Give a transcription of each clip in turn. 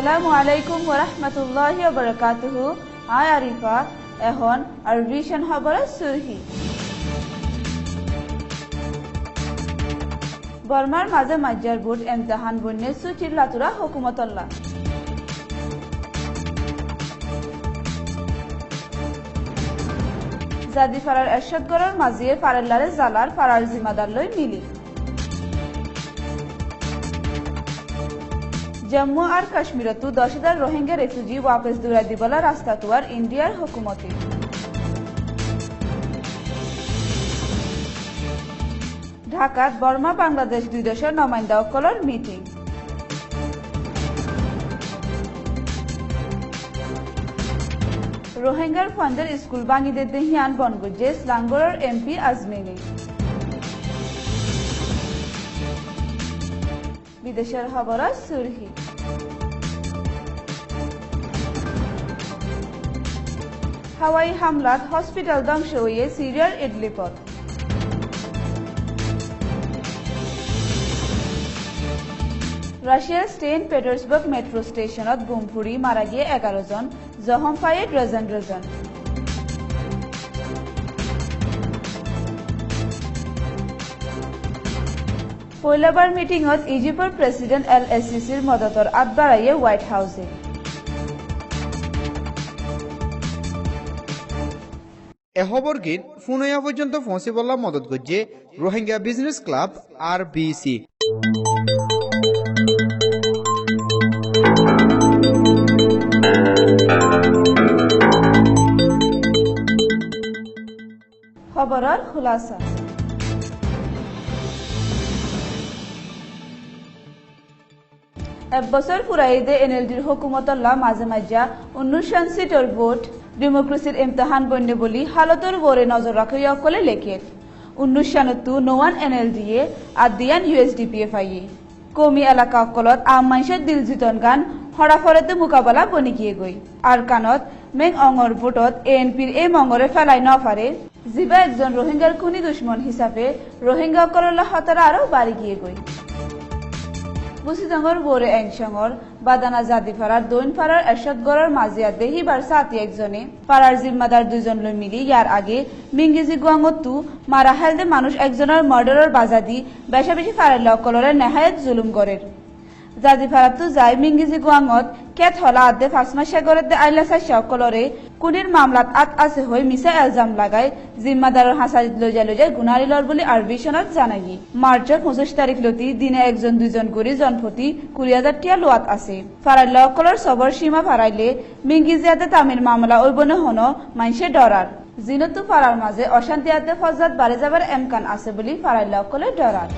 আসসালামু আলাইকুম ওয়া রাহমাতুল্লাহি ওয়া বারাকাতুহু। আই আরিফা এখন আর ভিশন খবরের সুরহি। বর্মার মাঝে মাজ্জার ভোট এমতাহান বন্যে সুচির লাতুরা হুকুমতল্লাহ। জাদি ফারার এরশাদগড়ের মাঝিয়ে ফারেল্লারে জালার ফারার জিম্মাদার লই মিলি। জম্মু আর কাশ্মীরতো 10,000 রোহিঙ্গা রেফিউজি ওয়াপস দুরা দিবলা রাস্তা তোয়ার ইন্ডিয়ার হুকুমতে। ঢাকাত বর্মা বাংলাদেশ দুই দেশের নমাইন্দাসকলৰ মিটিং। রোহিঙ্গার ফান্ডের স্কুল ভাঙি দিতে হিয়ান বনগুজে স্লাঙ্গরের এমপি আজমেনি। বিদেশের খবর সুরহি। হাওয়াই হামলাত হসপিটাল ধ্বংস হয়ে সিরিয়ার ইডলিপত। রাশিয়ার সেন্ট পিটার্সবার্গ মেট্রো স্টেশনত বোম ফুৰি মারা গিয়ে 11 জন, জখম পায়ে ডজন। পয়লাবার মিটিংত ইজিপ্টৰ প্রেসিডেন্ট এল এসিসির মদতর আত বাড়াইয়ে হোয়াইট হাউসে। এহবর গীত ফুনয়া পর্যন্ত পৌঁছিবলা মদত করছে রোহিঙ্গা বিজনেস ক্লাব RBC। খবরের খুলাসা। এক বছর ফুরাইদে এনএলডির হুকুমতল্লাহ মাঝে মাঝা 19 সিটর ভোট ডেমোক্রেসির ইমতিহান বন্য বলি হালতর বোরে নজর রাখে অকলে লেখে 19 নোয়ান এনএলডিএ আর দিয়ান USDPFI কমি এলাকা অকলত আম মানুষের দিল জিতন গান হরাফরতে মোকাবেলা বনি গিয়ে গই আর কানত মেং অঙর ভোটত ANPর এই মঙ্গরে ফেলাই নফারে জিবা একজন রোহিঙ্গার খুনি দুশ্মন হিসাবে রোহিঙ্গা অকলল্লা হতারা আরো বাড়ি গিয়ে গই। বুসিজঙ্গর বোরে এংসঙ্গর বাদানা জাদি ফারার দৈন ফারার এরশাদগড়ের মাঝিয়া দেহিবার সাথী একজনে ফারার জিম্মাদার দুইজন লই মিলি ইয়ার আগে মিঙ্গিজি গুয়াঙ্গতু মারা হেলদে মানুষ একজনের মার্ডারের বাজাদি বেশা বেশি ফারার লকলরে নেহায়ত জুলুম গরের জাদি ফারাতু যাই মিঙ্গিজি গুয়াঙ্গত কেত হলা আদে ফাসমা শেগরের দে আইলাসা সকলরে কুনির মামলাত আত আছে হই মিসা এলজাম লাগায় জিম্মাদারের হাসারিত লইজা গুনারিলর বলি আরবিশনত জানাগি। মার্চের 25 তারিখ লতি দিনে একজন দুইজন করে জনপ্রতি 20,000 টিয়া লোয়াত আছে। ফারার লকলর সবর সীমা ফারাইলে মিঙ্গিজিয়াতে তামির মামলা ওইবনে হন মাইসে ডরার জিনতু ফারার মাঝে অশান্তি আদে ফজাত বাড়ে যাবার এমকান আছে বলি ফারার লকলে ডরার।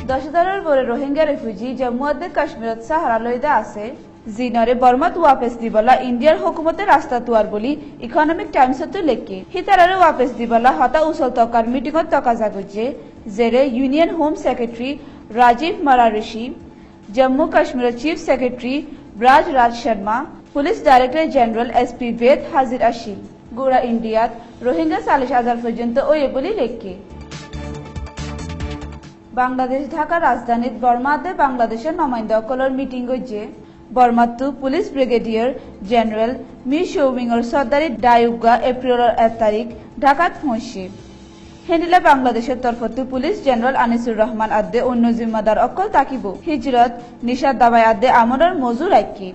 10,000 বড় রোহিঙ্গা রেফিউজি জম্মু আর কাশ্মীরত সাহারা লইদা আছে জিনরে বর্মাত ওয়াপস দিবলা ইন্ডিয়ার হুকুমতে রাস্তা তুয়ার বলি ইকোনমিক টাইমসত লেখে হিতারারে ওয়াপস দিবলা হতা উসল তকার মিটিংত তকা জাগুজে জেরে union home secretary Rajiv Mehrishi, Jammu কাশ্মীরের chief secretary Braj Raj Sharma, police director general SP Ved হাজির আসি গোড়া ইন্ডিয়াত রোহিঙ্গা 40,000 পর্যন্ত ওয়ে বলি লেখে। বাংলাদেশ ঢাকা রাজধানীত বর্মাতে বাংলাদেশের নমাইন্দাসকলৰ মিটিং গইছে। বর্মাতো পুলিশ ব্রিগেডিয়ার জেনারেল মি শৌমিংর সর্দারি ডায়ুগা এপ্রিলের 1 তারিখ ঢাকাত পৌঁছে। হেনিলা বাংলাদেশের তরফতো পুলিশ জেনারেল আনিসুর রহমান আদে অন্য জিম্মাদার অকল তাকিব হিজরত নিশাদ দাবাই আদে আমরের মজুর রাখি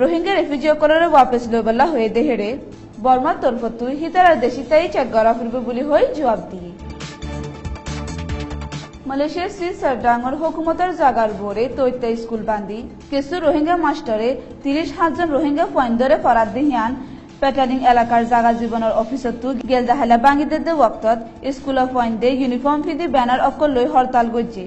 রোহিঙ্গা রেফিউজি অকলরে ওয়াপস লইবলা হয়ে দেহেরে বর্মার তরফতো হিতারা দেশি তাই চেক করা ফুরবে বলি হই জবাব দিয়ে। মালয়েশিয়ার শ্রী সারডাঙ্গর হুকুমতের জাগার বোরে তৈতা স্কুল বান্ধি কিছু রোহিঙ্গা মাস্টারে 30,000 জন রোহিঙ্গা পয়েন্টরে ফরাদ দিহিয়ান পেটালিং এলাকার জাগা জীবনের অফিসতো গেল দাহালা বাঙ্গি দে ওয়াক্তত স্কুল পয়েন্ট দে ইউনিফর্ম ফিদি ব্যানার অকল লই হরতাল গইছে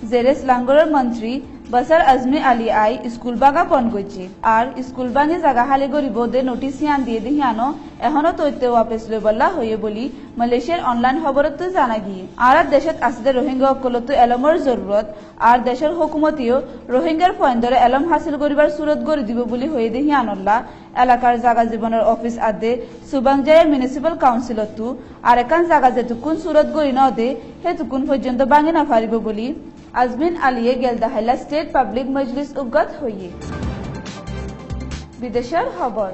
জেরে স্লাঙ্গরের মন্ত্রী বসার আজমি আলী আই স্কুল বাগা বন গইছে আর স্কুল বাঙে জাগা হালে গরিব দে নোটিস হিয়ান দিয়ে দিহিয়ানো এখনো তৈতে ওয়াপস লইবলা হইয়ে বলি মালয়েশিয়ার অনলাইন খবরত জানা গিয়ে আর দেশত আসতে রোহিঙ্গা অকলতো এলমর জরুরত আর দেশের হুকুমতিও রোহিঙ্গার পয়েন্টরে এলম হাসিল করিবার সুরত গড়ি দিব বলি হয়ে দিহিয়ানল্লা এলাকার জাগা জীবনের অফিস আদে সুবাংজায়ের মিউনিসিপাল কাউন্সিলতো আর একান জাগা যেটুকুন সুরত গড়ি ন দে হেতুকুন পর্যন্ত বাঙে না পারিব বলি আজমিন আলিয়ে গেলদাহাইলা স্টেট পাবলিক মজলিস উগত হইয়ে বিদেশের খবর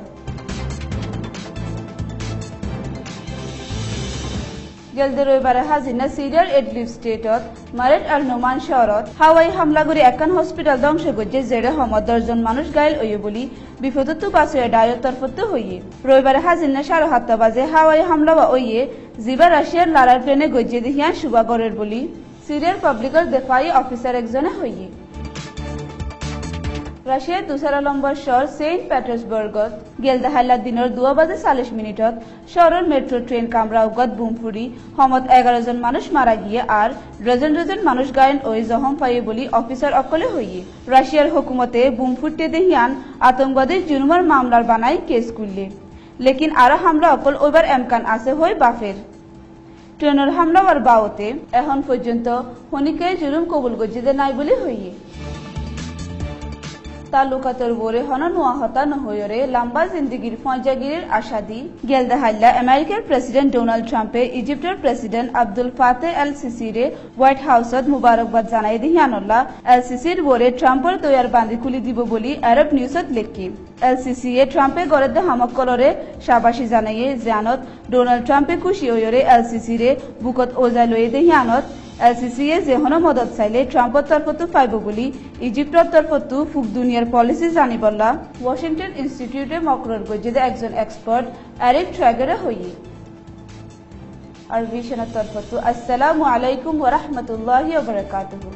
গেলদে রবিবারে হাজিনা সিরিয়ার এডলিভ স্টেটত মারেট আল নোমান শহরত হাওয়াই হামলা করে একান হসপিটাল ধ্বংস করছে জেরে হমত 10 জন মানুষ গায়েল হইয়ে বলি বিপদত্ব বাসুয়ে ডায়ত তরফত হইয়ে রবিবারে হাজিনা 7:30 বাজে হাওয়াই হামলা হইয়ে জিবা রাশিয়ার লারার প্লেনে গজ্জে দিহিয়ান সুবাগরের বলি সিরিয়ার পাবলিকের দেফাই অফিসার একজনে হইয়ে রাশিয়ার 2 নম্বর শহর সেন্ট পিটার্সবার্গত গেলদাহাইলা দিনের 2:40 শহরের মেট্রো ট্রেন কামরা উগত বুমফুরি হমত 11 জন মানুষ মারা গিয়ে আর ডজন ডজন মানুষ গায়েন ওই জখম পাইয়ে বলি অফিসার অকলে হইয়ে রাশিয়ার হুকুমতে বুম ফুটতে দেহিয়ান আতঙ্কবাদী জুলুমের মামলার বানাই কেস করলে লেকিন আর হামলা অকল ওইবার এমকান আছে হই বাফের ট্রেনের হামলা আর বাওতে এখন পর্যন্ত হনিকে জুলুম কবুল গজিদে নাই বলে হইয়ে তালুকাতর বোরে হন নোয়া হতা নহয়রে লম্বা জিন্দগির ফয়জাগিরির আশা দি গেলদাহাইলা আমেরিকার প্রেসিডেন্ট ডোনাল্ড ট্রাম্পে ইজিপ্টের প্রেসিডেন্ট আব্দুল ফাতে এল সিসিরে হোয়াইট হাউসত মুবারকবাদ জানাই দিহিয়ানুল্লাহ এল সিসির বোরে ট্রাম্পের তৈয়ার বান্ধি খুলি দিব বলি আরব নিউজত লেখি এল সিসিয়ে ট্রাম্পে গড়ে হামকলরে শাবাশি জানাইয়ে জানত ডোনাল্ড ট্রাম্পে খুশি হইরে এল সিসিরে বুকত ওজা লয়ে দিহিয়ানত এলসিসিয়ে যেহনো মদত চাইলে ট্রাম্পর তরফতো পাইব বলি ইজিপ্টর তরফতো ফুক দুনিয়ার পলিসি জানিবল্লা ওয়াশিংটন ইনস্টিটিউটে মকরর গজ্জেদে একজন এক্সপার্ট এরিক ট্র্যাগারে হইয়ে আর ভিশনের তরফতো আসসালামু আলাইকুম ওয়া রাহমাতুল্লাহি ওয়া বারাকাতুহু।